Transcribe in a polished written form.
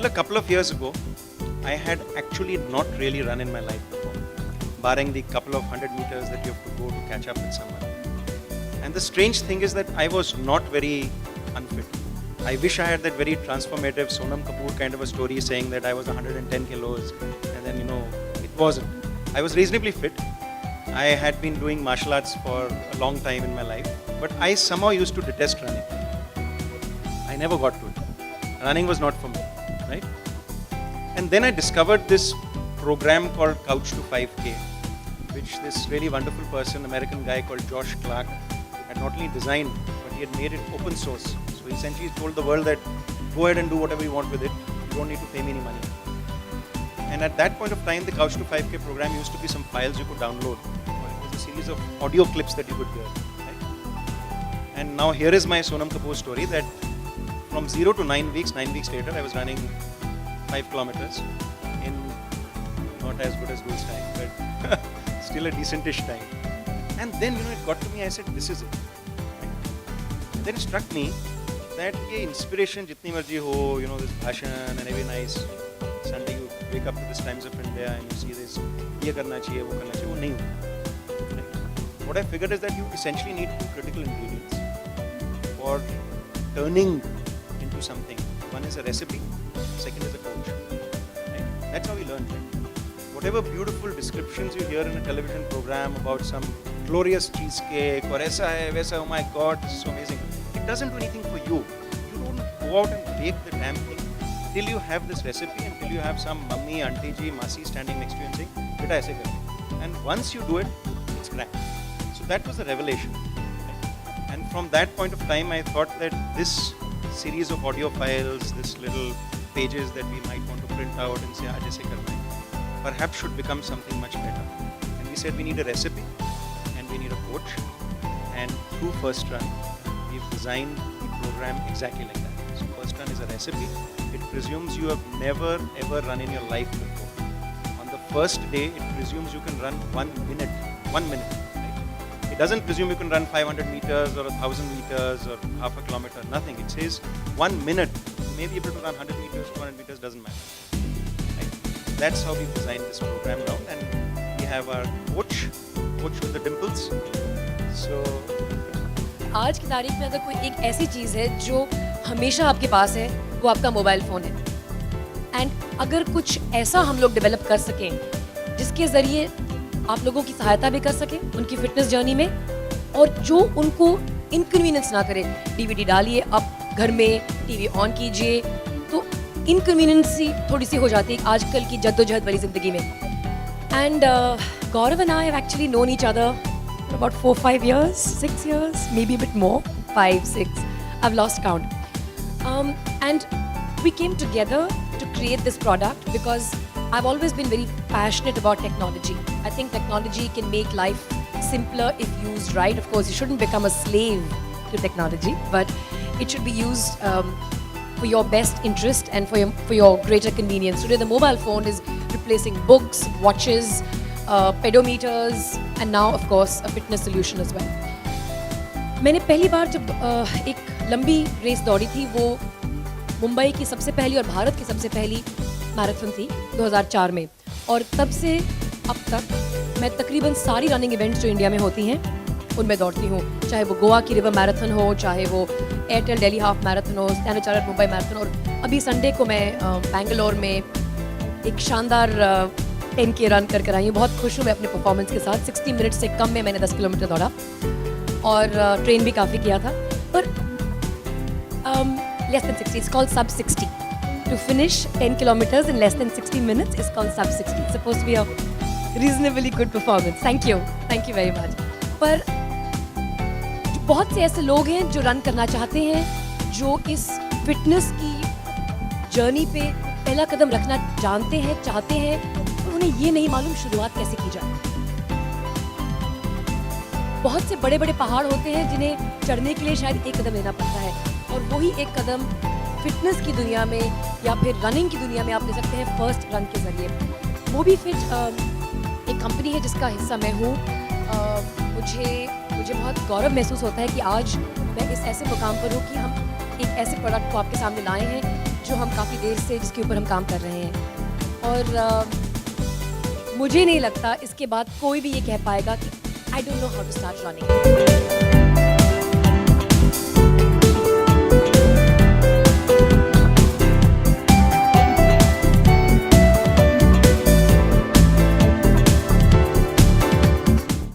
till a couple of years ago, I had actually not really run in my life before, barring the couple of 100 meters that you have to go to catch up with someone. And the strange thing is that I was not very unfit. I wish I had that very transformative Sonam Kapoor kind of a story saying that I was 110 kilos and then, it wasn't. I was reasonably fit. I had been doing martial arts for a long time in my life, but I somehow used to detest running. I never got to it. Running was not for me, right? And then I discovered this program called Couch to 5K, which this really wonderful person, American guy called Josh Clark, had not only designed, but he had made it open source. So he essentially told the world that go ahead and do whatever you want with it. You don't need to pay me any money. And at that point of time, the Couch to 5K program used to be some files you could download. It was a series of audio clips that you could hear. Right? And now here is my Sonam Kapoor story that from 0 to 9 weeks later, I was running 5 kilometers in not as good as Gul's time, but still a decentish time. And then, it got to me, I said, this is it. Right? Then it struck me that ye inspiration jitni marji ho, this bhashan and every nice Sunday you wake up to this Times of India and you see this, ye karna chahiye, wo nahi ho. Right? What I figured is that you essentially need 2 critical ingredients for turning into something. One is a recipe, second is a coach. Right? That's how we learn. Right? Whatever beautiful descriptions you hear in a television program about some glorious cheesecake or aisa hai, waisa, oh my God, this is so amazing. It doesn't do anything for you. You don't go out and bake the damn thing till you have this recipe and till you have some mummy, auntie ji, masi standing next to you and saying, beta aise kar. And once you do it, it's crack. So that was the revelation. Right? And from that point of time, I thought that this series of audio files, this little pages that we might want to print out and say, aaj aise karna hai, perhaps should become something much better. And we said we need a recipe and we need a coach. And through First Run, we've designed the program exactly like that. So First Run is a recipe. It presumes you have never ever run in your life before. On the first day, it presumes you can run 1 minute. 1 minute. Right? It doesn't presume you can run 500 meters or 1,000 meters or half a kilometer. Nothing. It says 1 minute. You may be able to run 100 meters, 200 meters, doesn't matter. Right? That's how we've designed this program now. And we have our coach with the dimples. So आज की तारीख में अगर कोई एक ऐसी चीज़ है जो हमेशा आपके पास है, वो आपका मोबाइल फ़ोन है। एंड अगर कुछ ऐसा हम लोग डेवलप कर सकें जिसके ज़रिए आप लोगों की सहायता भी कर सकें उनकी फिटनेस जर्नी में, और जो उनको इनकन्वीनियंस ना करे। डीवीडी डालिए, आप घर में टीवी ऑन कीजिए, तो इनकन्वीनियंस थोड़ी सी हो जाती है आजकल की जद्दोजहद वाली ज़िंदगी में। And Gaurav and I have actually known each other about 4-5 years, 6 years, maybe a bit more, 5-6, I've lost count. And we came together to create this product because I've always been very passionate about technology. I think technology can make life simpler if used right. Of course, you shouldn't become a slave to technology, but it should be used for your best interest and for your greater convenience. Today, the mobile phone is replacing books, watches, pedometers, and now of course a fitness solution as well. मैंने पहली बार जब एक लंबी race दौड़ी थी, वो मुंबई की सबसे पहली और भारत की सबसे पहली मैराथन थी 2004 में, और तब से अब तक मैं तकरीबन सारी रनिंग इवेंट्स जो इंडिया में होती हैं उनमें दौड़ती हूँ, चाहे वो गोवा की रिवर मैराथन हो, चाहे वो एयरटेल दिल्ली हाफ मैराथन हो, स्टैंडर्ड चार्टर्ड मुंबई मैराथन, और अभी संडे को मैं बेंगलोर में एक शानदार 10K रन कर आई हूँ। बहुत खुश हूँ मैं अपने परफॉर्मेंस के साथ। 60 मिनट से कम में मैंने 10 किलोमीटर दौड़ा और ट्रेन भी काफ़ी किया था, पर less than 60, it's called sub 60. To finish 10 kilometers in less than 60 minutes is called sub 60. It's supposed to be a reasonably good performance. Thank you very much. पर बहुत से ऐसे लोग हैं जो रन करना चाहते हैं, जो इस फिटनेस की जर्नी पे पहला कदम रखना जानते हैं, चाहते हैं, पर उन्हें ये नहीं मालूम शुरुआत कैसे की जाए। बहुत से बड़े बड़े पहाड़ होते हैं जिन्हें चढ़ने के लिए शायद एक कदम लेना पड़ता है, और वही एक कदम फिटनेस की दुनिया में या फिर रनिंग की दुनिया में आप ले सकते हैं फर्स्ट रन के ज़रिए। मोबी फिट एक कंपनी है जिसका हिस्सा मैं हूँ। मुझे बहुत गौरव महसूस होता है कि आज मैं इस ऐसे मुकाम पर हूँ कि हम एक ऐसे प्रोडक्ट को आपके सामने लाए हैं जो हम काफ़ी देर से जिसके ऊपर हम काम कर रहे हैं। और मुझे नहीं लगता इसके बाद कोई भी ये कह पाएगा कि I don't know how to start running.